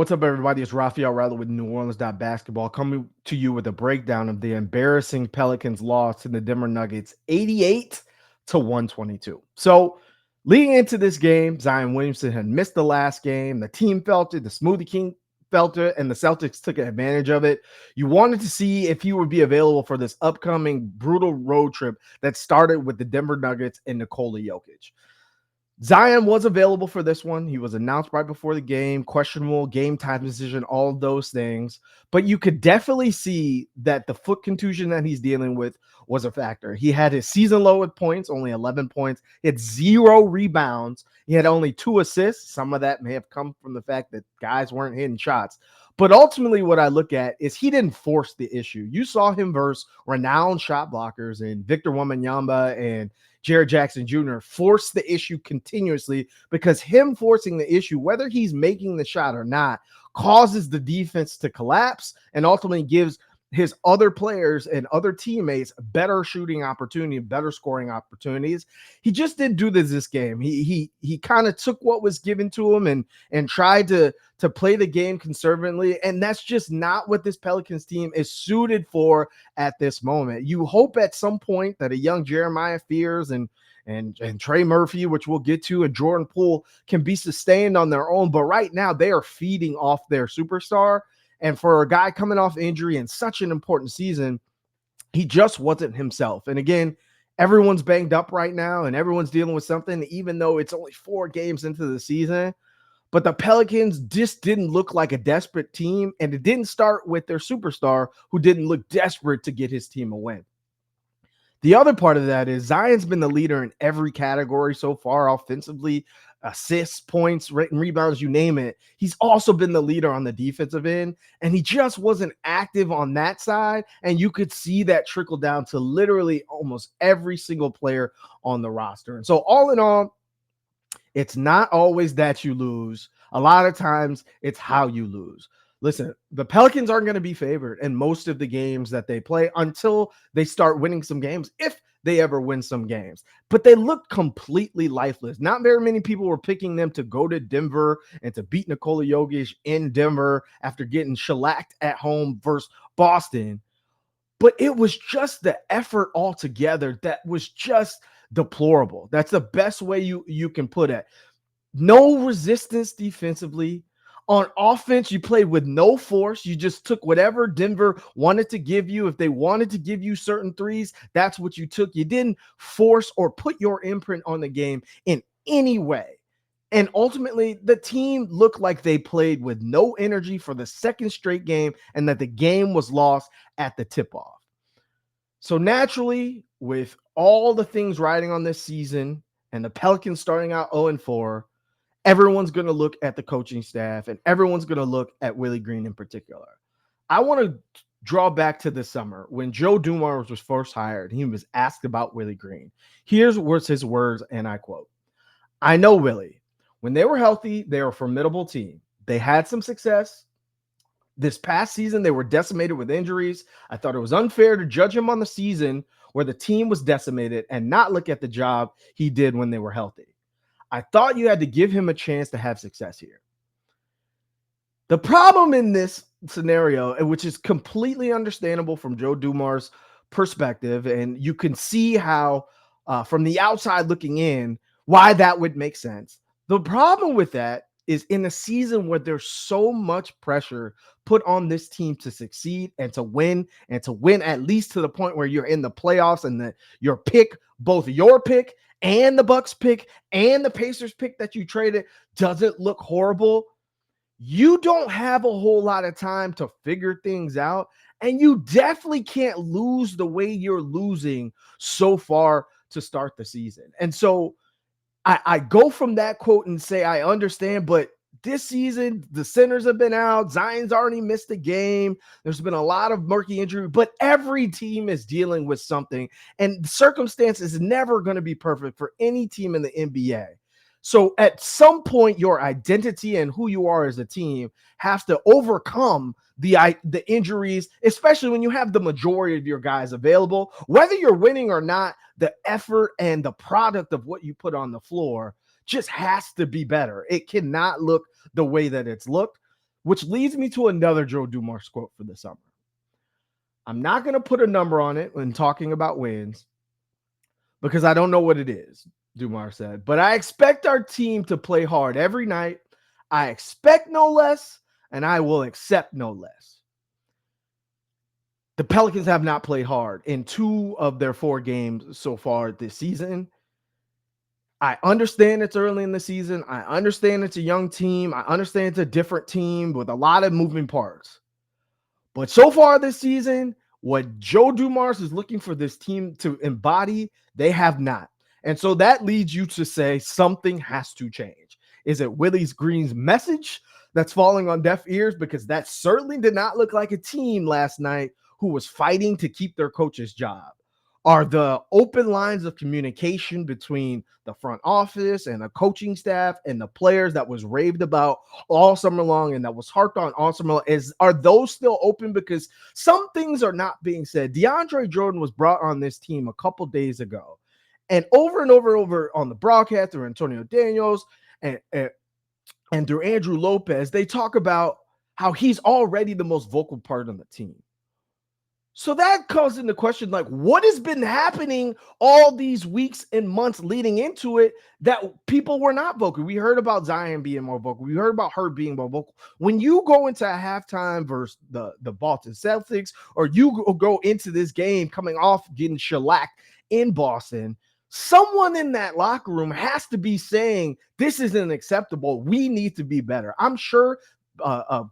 What's up, everybody? It's Raphael Rattler with New Orleans Basketball coming to you with a breakdown of the embarrassing Pelicans loss to the Denver Nuggets 88 to 122. So, leading into this game, Zion Williamson had missed the last game. The team felt it, the Smoothie King felt it, and the Celtics took advantage of it. You wanted to see if he would be available for this upcoming brutal road trip that started with the Denver Nuggets and Nikola Jokic. Zion was available for this one. He was announced right before the game, questionable game time decision, all of those things. But you could definitely see that the foot contusion that he's dealing with was a factor. He had his season low at points, only 11 points. He had 0 rebounds. He had only 2 assists. Some of that may have come from the fact that guys weren't hitting shots. But ultimately, what I look at is he didn't force the issue. You saw him versus renowned shot blockers and Victor Wembanyama and Jared Jackson Jr. force the issue continuously because him forcing the issue, whether he's making the shot or not, causes the defense to collapse and ultimately gives his other players and other teammates better shooting opportunity, better scoring opportunities. He just didn't do this game. He kind of took what was given to him and tried to play the game conservatively, and that's just not what this Pelicans team is suited for at this moment. You hope at some point that a young Jeremiah Fears and Trey Murphy, which we'll get to, and Jordan Poole can be sustained on their own, but right now they are feeding off their superstar. And for a guy coming off injury in such an important season, he just wasn't himself. And again, everyone's banged up right now and everyone's dealing with something, even though it's only 4 games into the season. But the Pelicans just didn't look like a desperate team, and it didn't start with their superstar who didn't look desperate to get his team a win. The other part of that is Zion's been the leader in every category so far, offensively, assists, points, rebounds, you name it. He's also been the leader on the defensive end, and he just wasn't active on that side. And you could see that trickle down to literally almost every single player on the roster. And so all in all, it's not always that you lose. A lot of times it's how you lose. Listen, the Pelicans aren't going to be favored in most of the games that they play until they start winning some games, if they ever win some games. But they looked completely lifeless. Not very many people were picking them to go to Denver and to beat Nikola Jokic in Denver after getting shellacked at home versus Boston. But it was just the effort altogether that was just deplorable. That's the best way you can put it. No resistance defensively. On offense, you played with no force. You just took whatever Denver wanted to give you. If they wanted to give you certain threes, that's what you took. You didn't force or put your imprint on the game in any way. And ultimately, the team looked like they played with no energy for the second straight game and that the game was lost at the tip-off. So naturally, with all the things riding on this season and the Pelicans starting out 0-4, everyone's going to look at the coaching staff and everyone's going to look at Willie Green in particular. I want to draw back to the summer when Joe Dumars was first hired. He was asked about Willie Green. Here's his words, and I quote, "I know Willie. When they were healthy, they were a formidable team. They had some success. This past season, they were decimated with injuries. I thought it was unfair to judge him on the season where the team was decimated and not look at the job he did when they were healthy. I thought you had to give him a chance to have success here." The problem in this scenario, which is completely understandable from Joe Dumars' perspective, and you can see how from the outside looking in, why that would make sense. The problem with that is in a season where there's so much pressure put on this team to succeed and to win at least to the point where you're in the playoffs and your pick, both your pick and the Bucks pick and the Pacers pick that you traded doesn't look horrible. You don't have a whole lot of time to figure things out, and you definitely can't lose the way you're losing so far to start the season. And so I go from that quote and say, I understand, but this season, the centers have been out. Zion's already missed a game. There's been a lot of murky injury, but every team is dealing with something, and the circumstance is never going to be perfect for any team in the NBA. So at some point, your identity and who you are as a team has to overcome the injuries, especially when you have the majority of your guys available. Whether you're winning or not, the effort and the product of what you put on the floor just has to be better. It cannot look the way that it's looked. which leads me to another Joe Dumars quote for the summer. I'm not going to put a number on it when talking about wins because I don't know what it is, Dumars said, but I expect our team to play hard every night. I expect no less, and I will accept no less. The Pelicans have not played hard in 2 of their 4 games so far this season. I understand it's early in the season. I understand it's a young team. I understand it's a different team with a lot of moving parts. But so far this season, what Joe Dumars is looking for this team to embody, they have not. And so that leads you to say something has to change. Is it Willie Green's message that's falling on deaf ears? Because that certainly did not look like a team last night who was fighting to keep their coach's job. Are the open lines of communication between the front office and the coaching staff and the players that was raved about all summer long and that was harped on all summer long, are those still open? Because some things are not being said. DeAndre Jordan was brought on this team a couple days ago, and over on the broadcast through Antonio Daniels and through Andrew Lopez, they talk about how he's already the most vocal part on the team. So that calls into question, like, what has been happening all these weeks and months leading into it that people were not vocal? We heard about Zion being more vocal. We heard about her being more vocal. When you go into a halftime versus the Boston Celtics, or you go into this game coming off getting shellacked in Boston, someone in that locker room has to be saying, this isn't acceptable. We need to be better. I'm sure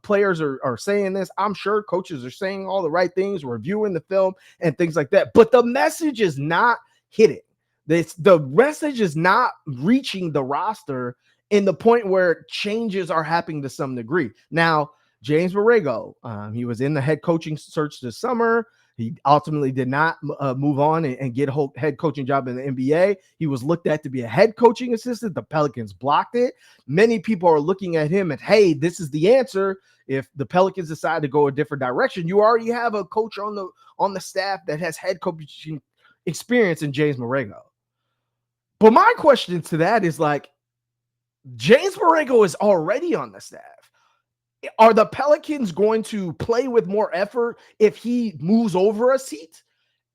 players are saying this. I'm sure coaches are saying all the right things, reviewing the film and things like that. But the message is not hitting. The message is not reaching the roster in the point where changes are happening to some degree. Now, James Borrego, he was in the head coaching search this summer. He ultimately did not move on and get a head coaching job in the NBA. He was looked at to be a head coaching assistant. The Pelicans blocked it. Many people are looking at him and, hey, this is the answer. If the Pelicans decide to go a different direction, you already have a coach on the staff that has head coaching experience in James Borrego. But my question to that is, like, James Borrego is already on the staff. Are the Pelicans going to play with more effort if he moves over a seat?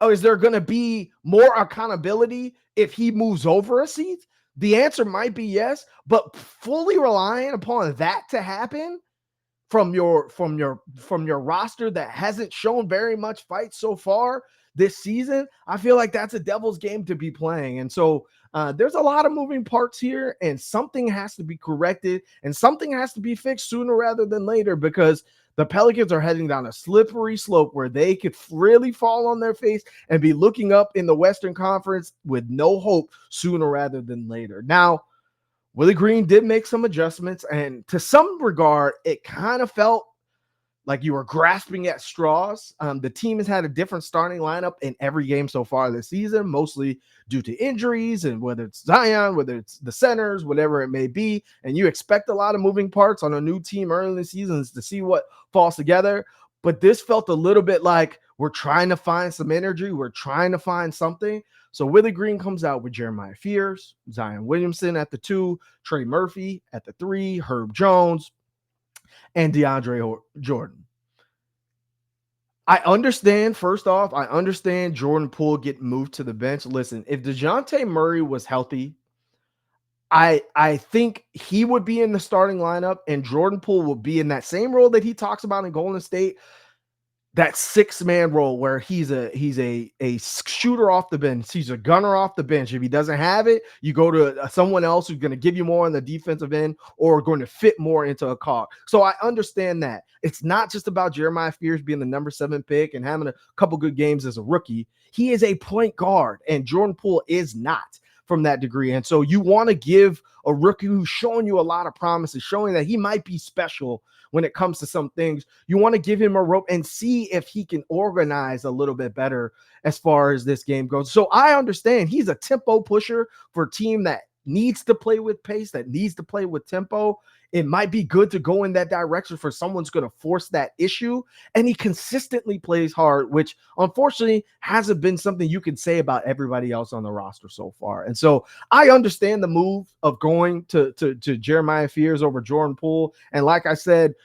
Or is there going to be more accountability if he moves over a seat? The answer might be yes, but fully relying upon that to happen from your roster that hasn't shown very much fight so far this season, I feel like that's a devil's game to be playing. And so there's a lot of moving parts here, and something has to be corrected and something has to be fixed sooner rather than later, because the Pelicans are heading down a slippery slope where they could really fall on their face and be looking up in the Western Conference with no hope sooner rather than later. Now, Willie Green did make some adjustments, and to some regard, it kind of felt like you were grasping at straws. The team has had a different starting lineup in every game so far this season, mostly due to injuries, and whether it's Zion, whether it's the centers, whatever it may be. And you expect a lot of moving parts on a new team early in the season to see what falls together. But this felt a little bit like we're trying to find some energy. We're trying to find something. So Willie Green comes out with Jeremiah Fears, Zion Williamson at the 2, Trey Murphy at the 3, Herb Jones, and DeAndre Jordan. I understand, first off, I understand Jordan Poole getting moved to the bench. Listen, if DeJounte Murray was healthy, I think he would be in the starting lineup, and Jordan Poole would be in that same role that he talks about in Golden State, that 6-man role where he's a shooter off the bench. He's a gunner off the bench. If he doesn't have it, you go to someone else who's going to give you more on the defensive end or going to fit more into a cog. So I understand that. It's not just about Jeremiah Fears being the number 7 pick and having a couple good games as a rookie. He is a point guard, and Jordan Poole is not from that degree. And so you want to give a rookie who's showing you a lot of promises, showing that he might be special when it comes to some things. You want to give him a rope and see if he can organize a little bit better as far as this game goes. So I understand he's a tempo pusher for a team that needs to play with pace, that needs to play with tempo. It might be good to go in that direction for someone's going to force that issue. And he consistently plays hard, which unfortunately hasn't been something you can say about everybody else on the roster so far. And so I understand the move of going to Jeremiah Fears over Jordan Poole. And like I said,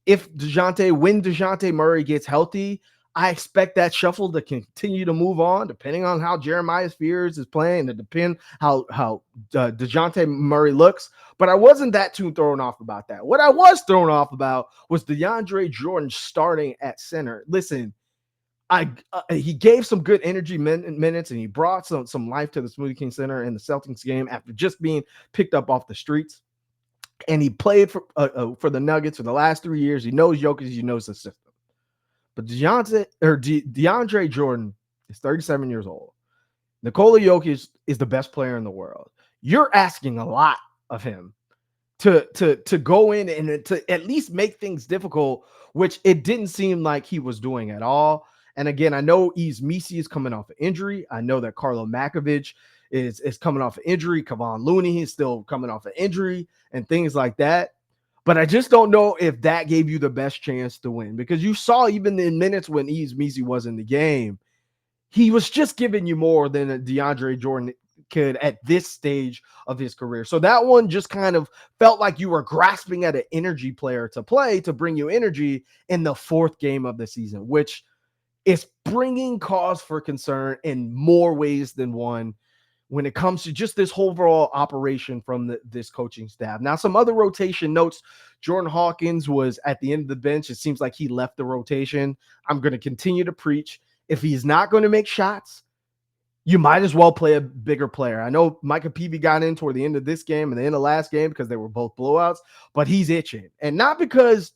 when DeJounte Murray gets healthy, I expect that shuffle to continue to move on, depending on how Jeremiah Spears is playing, and depend how DeJounte Murray looks. But I wasn't that too thrown off about that. What I was thrown off about was DeAndre Jordan starting at center. Listen, he gave some good energy minutes, and he brought some life to the Smoothie King Center in the Celtics game after just being picked up off the streets. And he played for the Nuggets for the last 3 years. He knows Jokic, he knows the system. But DeAndre Jordan is 37 years old. Nikola Jokic is the best player in the world. You're asking a lot of him to go in and to at least make things difficult, which it didn't seem like he was doing at all. And again, I know Yves Missi is coming off an injury. I know that Carlo Makovic is coming off an injury. Kevon Looney is still coming off an injury and things like that. But I just don't know if that gave you the best chance to win, because you saw even in minutes when Yves Missi was in the game, he was just giving you more than a DeAndre Jordan could at this stage of his career. So that one just kind of felt like you were grasping at an energy player to play to bring you energy in the fourth game of the season, which is bringing cause for concern in more ways than one when it comes to just this overall operation from this coaching staff. Now, some other rotation notes. Jordan Hawkins was at the end of the bench. It seems like he left the rotation. I'm going to continue to preach. If he's not going to make shots, you might as well play a bigger player. I know Micah Peavy got in toward the end of this game and the end of last game because they were both blowouts, but he's itching. And not because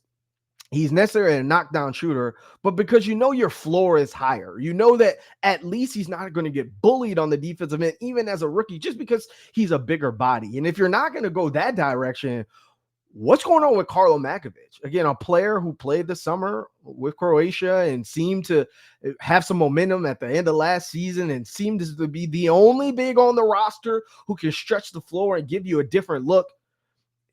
he's necessarily a knockdown shooter, but because you know your floor is higher. You know that at least he's not going to get bullied on the defensive end, even as a rookie, just because he's a bigger body. And if you're not going to go that direction, what's going on with Carlo Makovic? Again, a player who played the summer with Croatia and seemed to have some momentum at the end of last season and seemed to be the only big on the roster who can stretch the floor and give you a different look.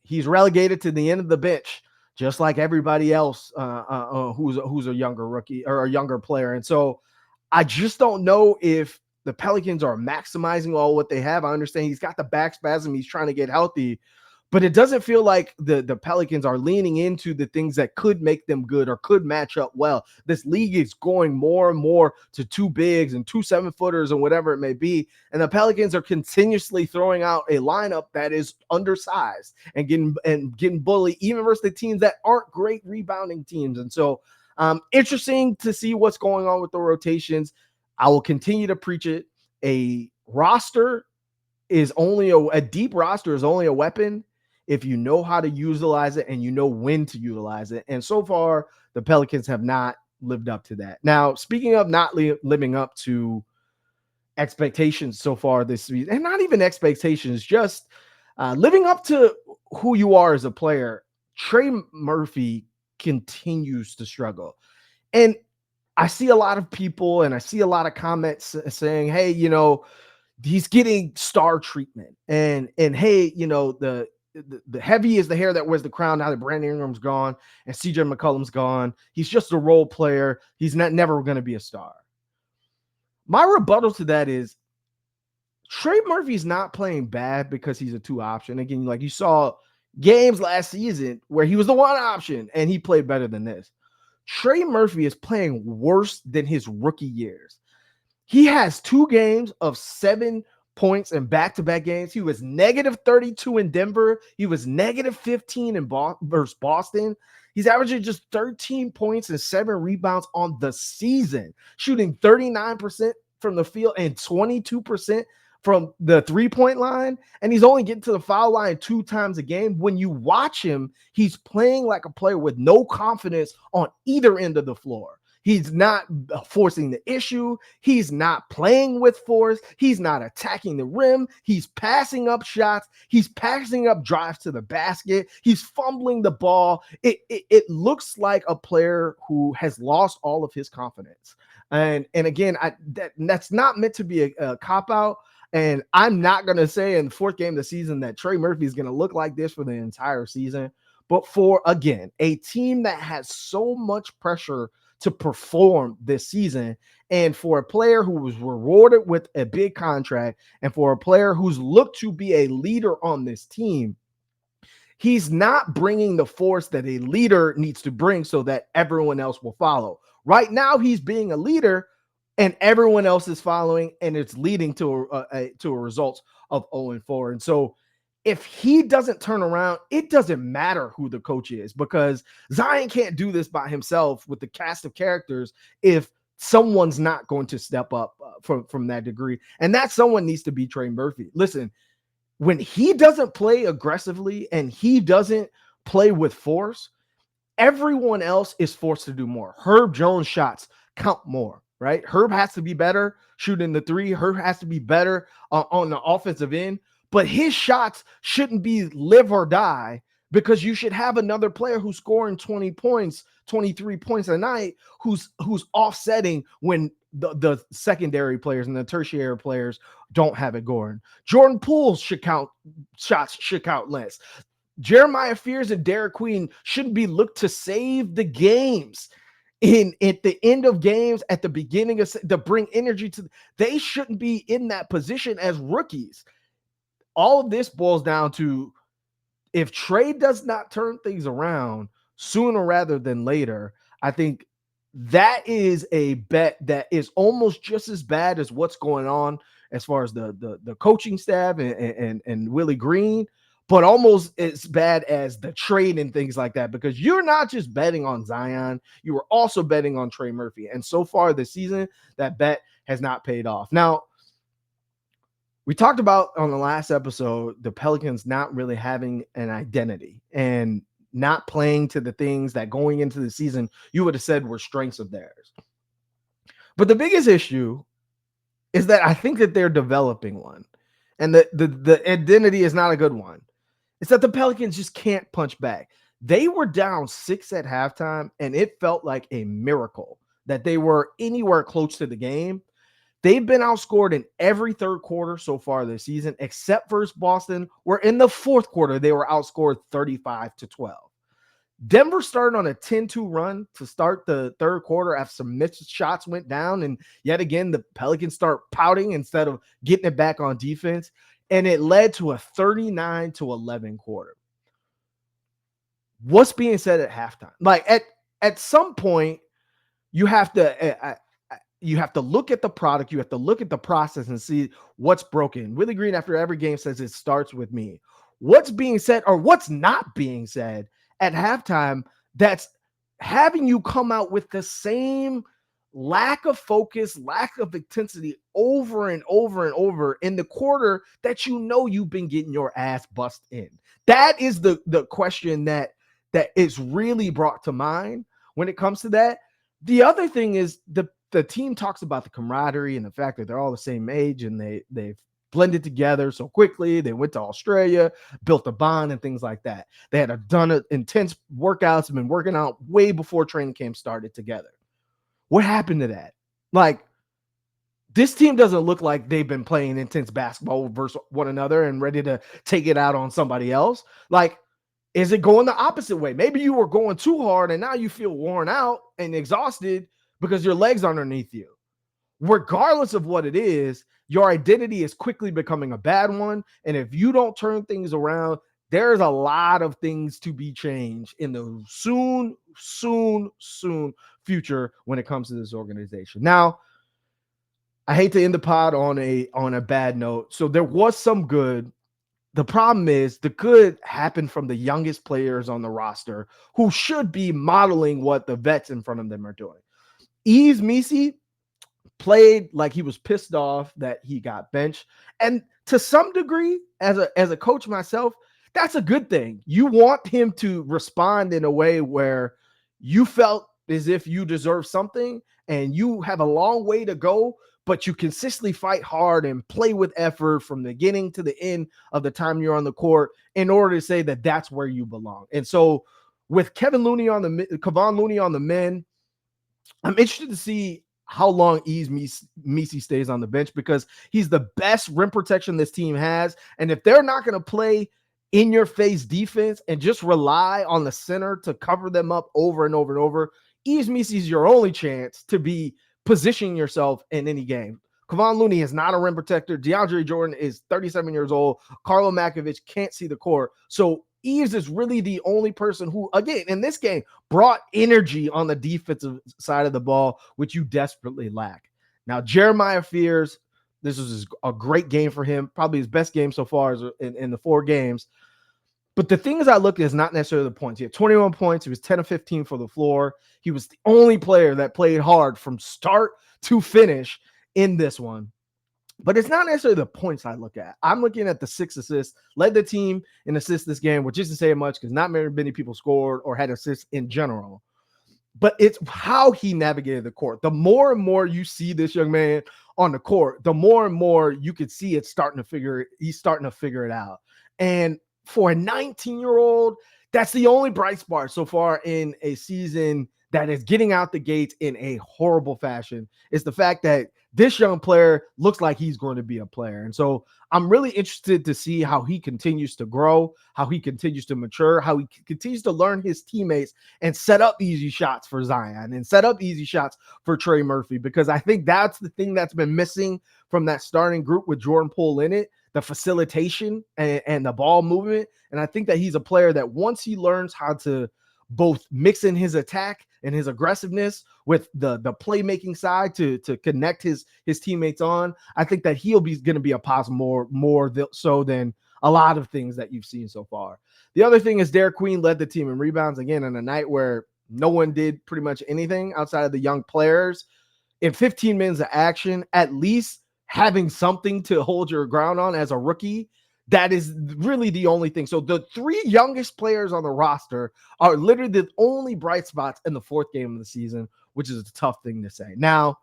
He's relegated to the end of the bench, just like everybody else who's a younger rookie or a younger player. And so I just don't know if the Pelicans are maximizing all what they have. I understand he's got the back spasm. He's trying to get healthy. But it doesn't feel like the Pelicans are leaning into the things that could make them good or could match up well. This league is going more and more to two bigs and 2 7-footers and whatever it may be. And the Pelicans are continuously throwing out a lineup that is undersized and getting bullied, even versus the teams that aren't great rebounding teams. And so interesting to see what's going on with the rotations. I will continue to preach it. A deep roster is only a weapon if you know how to utilize it and you know when to utilize it. And so far, the Pelicans have not lived up to that. Now, speaking of not living up to expectations so far this season, and not even expectations, just living up to who you are as a player, Trey Murphy continues to struggle. And I see a lot of people and I see a lot of comments saying, hey, he's getting star treatment. And hey, the heavy is the hair that wears the crown now that Brandon Ingram's gone and CJ McCollum's gone. He's just a role player. He's never going to be a star. My rebuttal to that is Trey Murphy's not playing bad because he's a 2 option. Again, like you saw games last season where he was the 1 option and he played better than this. Trey Murphy is playing worse than his rookie years. He has 2 games of 7 points in back-to-back games. He was negative 32 in Denver. He was negative 15 in versus Boston. He's averaging just 13 points and 7 rebounds on the season, shooting 39% from the field and 22% from the 3-point line. And he's only getting to the foul line 2 times a game. When you watch him, he's playing like a player with no confidence on either end of the floor. He's not forcing the issue. He's not playing with force. He's not attacking the rim. He's passing up shots. He's passing up drives to the basket. He's fumbling the ball. It looks like a player who has lost all of his confidence. And again, that's not meant to be a cop-out. And I'm not going to say in the 4th game of the season that Trey Murphy is going to look like this for the entire season. But for, again, a team that has so much pressure to perform this season, and for a player who was rewarded with a big contract, and for a player who's looked to be a leader on this team, He's not bringing the force that a leader needs to bring so that everyone else will follow. Right now, he's being a leader and everyone else is following, and it's leading to a result of 0-4. And so if he doesn't turn around, it doesn't matter who the coach is, because Zion can't do this by himself with the cast of characters if someone's not going to step up from that degree. And that someone needs to be Trey Murphy. Listen, when he doesn't play aggressively and he doesn't play with force, everyone else is forced to do more. Herb Jones shots count more, right? Herb has to be better shooting the three. Herb has to be better on the offensive end, but his shots shouldn't be live or die, because you should have another player who's scoring 20 points, 23 points a night, who's offsetting when the secondary players and the tertiary players don't have it going. Jordan Poole should count shots, should count less. Jeremiah Fears and Derek Queen shouldn't be looked to save the games at the end of games, at the beginning of to bring energy to. They shouldn't be in that position as rookies. All of this boils down to, if Trey does not turn things around sooner rather than later, I think that is a bet that is almost just as bad as what's going on as far as the coaching staff and Willie Green, but almost as bad as the trade and things like that, because you're not just betting on Zion, you were also betting on Trey Murphy. And so far this season, that bet has not paid off. Now, we talked about on the last episode, the Pelicans not really having an identity and not playing to the things that going into the season you would have said were strengths of theirs. But the biggest issue is that I think that they're developing one, and the identity is not a good one. It's that the Pelicans just can't punch back. They were down 6 at halftime, and it felt like a miracle that they were anywhere close to the game. They've been outscored in every third quarter so far this season, except versus Boston, where in the fourth quarter, they were outscored 35-12. Denver started on a 10-2 run to start the third quarter after some missed shots went down. And yet again, the Pelicans start pouting instead of getting it back on defense. And it led to a 39-11 quarter. What's being said at halftime? Like at some point, you have to look at the product. You have to look at the process and see what's broken. Willie Green, after every game, says it starts with me. What's being said or what's not being said at halftime that's having you come out with the same lack of focus, lack of intensity over and over and over in the quarter that you know you've been getting your ass bust in? That is the question that is really brought to mind when it comes to that. The other thing is the team talks about the camaraderie and the fact that they're all the same age and they've blended together so quickly. They went to Australia, built a bond and things like that. They had done intense workouts and been working out way before training camp started together. What happened to that? Like, this team doesn't look like they've been playing intense basketball versus one another and ready to take it out on somebody else. Like, is it going the opposite way? Maybe you were going too hard and now you feel worn out and exhausted because your legs are underneath you. Regardless of what it is, your identity is quickly becoming a bad one. And if you don't turn things around, there's a lot of things to be changed in the soon future when it comes to this organization. Now, I hate to end the pod on a bad note. So there was some good. The problem is the good happened from the youngest players on the roster who should be modeling what the vets in front of them are doing. Yves Missi played like he was pissed off that he got benched. And to some degree, as a coach myself, that's a good thing. You want him to respond in a way where you felt as if you deserve something and you have a long way to go, but you consistently fight hard and play with effort from the beginning to the end of the time you're on the court in order to say that that's where you belong. And so with Kevon Looney on the men, I'm interested to see how long Yves Missi stays on the bench, because he's the best rim protection this team has. And if they're not going to play in your face defense and just rely on the center to cover them up over and over and over, Yves Missi is your only chance to be positioning yourself in any game. Kevon Looney is not a rim protector. DeAndre Jordan is 37 years old. Carlo Makovich can't see the court. So Eves is really the only person who, again, in this game, brought energy on the defensive side of the ball, which you desperately lack. Now, Jeremiah Fears, this was a great game for him, probably his best game so far in the 4 games. But the things I look at is not necessarily the points. He had 21 points. He was 10 of 15 for the floor. He was the only player that played hard from start to finish in this one. But it's not necessarily the points I look at. I'm looking at the 6 assists, led the team in assists this game, which isn't saying much because not many people scored or had assists in general. But it's how he navigated the court. The more and more you see this young man on the court, the more and more you could see he's starting to figure it out. And for a 19-year-old, that's the only bright spot so far in a season that is getting out the gates in a horrible fashion. Is the fact that this young player looks like he's going to be a player. And so I'm really interested to see how he continues to grow, how he continues to mature, how he continues to learn his teammates and set up easy shots for Zion and set up easy shots for Trey Murphy, because I think that's the thing that's been missing from that starting group with Jordan Poole in it, the facilitation and the ball movement. And I think that he's a player that once he learns how to both mix in his attack and his aggressiveness with the playmaking side to connect his teammates on, I think that he'll be going to be a positive more so than a lot of things that you've seen so far. The other thing is Derek Queen led the team in rebounds again on a night where no one did pretty much anything outside of the young players. In 15 minutes of action, at least having something to hold your ground on as a rookie, that is really the only thing. So the 3 youngest players on the roster are literally the only bright spots in the 4th game of the season, which is a tough thing to say. Now,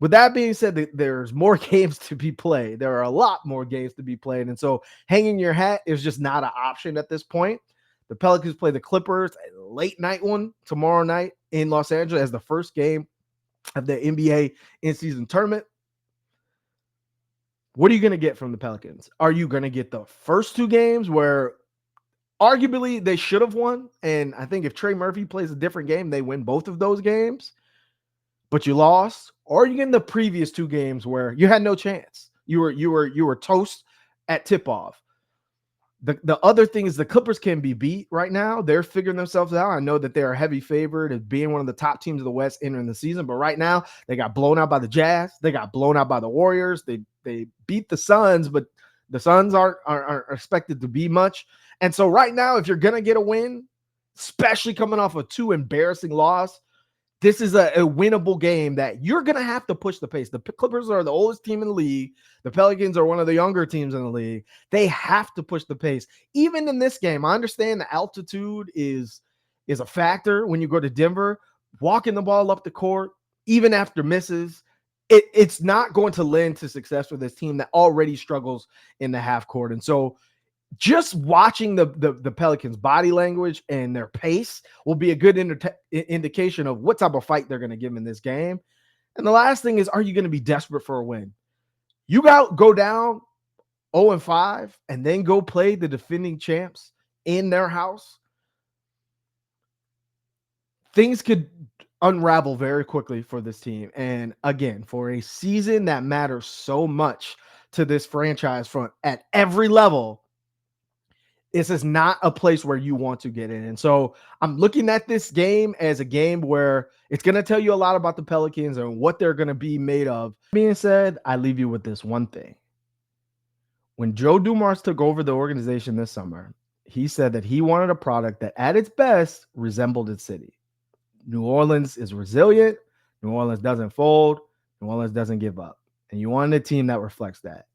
with that being said, there's more games to be played. There are a lot more games to be played. And so hanging your hat is just not an option at this point. The Pelicans play the Clippers, a late night one tomorrow night in Los Angeles as the first game of the NBA in-season tournament. What are you going to get from the Pelicans? Are you going to get the first 2 games where arguably they should have won? And I think if Trey Murphy plays a different game, they win both of those games, but you lost. Or are you getting the previous 2 games where you had no chance? You were toast at tip-off. The other thing is the Clippers can be beat right now. They're figuring themselves out. I know that they're a heavy favorite as being one of the top teams of the West entering the season, but right now they got blown out by the Jazz. They got blown out by the Warriors. They beat the Suns, but the Suns aren't expected to be much. And so right now, if you're going to get a win, especially coming off of 2 embarrassing losses, this is a winnable game that you're going to have to push the pace. The Clippers are the oldest team in the league. The Pelicans are one of the younger teams in the league. They have to push the pace. Even in this game, I understand the altitude is a factor when you go to Denver. Walking the ball up the court, even after misses, it's not going to lend to success for this team that already struggles in the half court. And so just watching the Pelicans' body language and their pace will be a good indication of what type of fight they're going to give in this game. And the last thing is, are you going to be desperate for a win? You go down 0-5 and then go play the defending champs in their house. Things could unravel very quickly for this team. And again, for a season that matters so much to this franchise front at every level, this is not a place where you want to get in. And so I'm looking at this game as a game where it's going to tell you a lot about the Pelicans and what they're going to be made of. Being said, I leave you with this one thing. When Joe Dumars took over the organization this summer, he said that he wanted a product that at its best resembled its city. New Orleans is resilient. New Orleans doesn't fold. New Orleans doesn't give up. And you wanted a team that reflects that.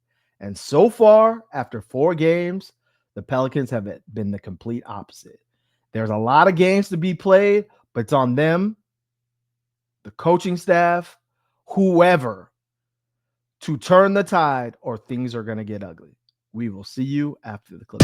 And so far, after 4 games, the Pelicans have been the complete opposite. There's a lot of games to be played, but it's on them, the coaching staff, whoever, to turn the tide or things are going to get ugly. We will see you after the clip.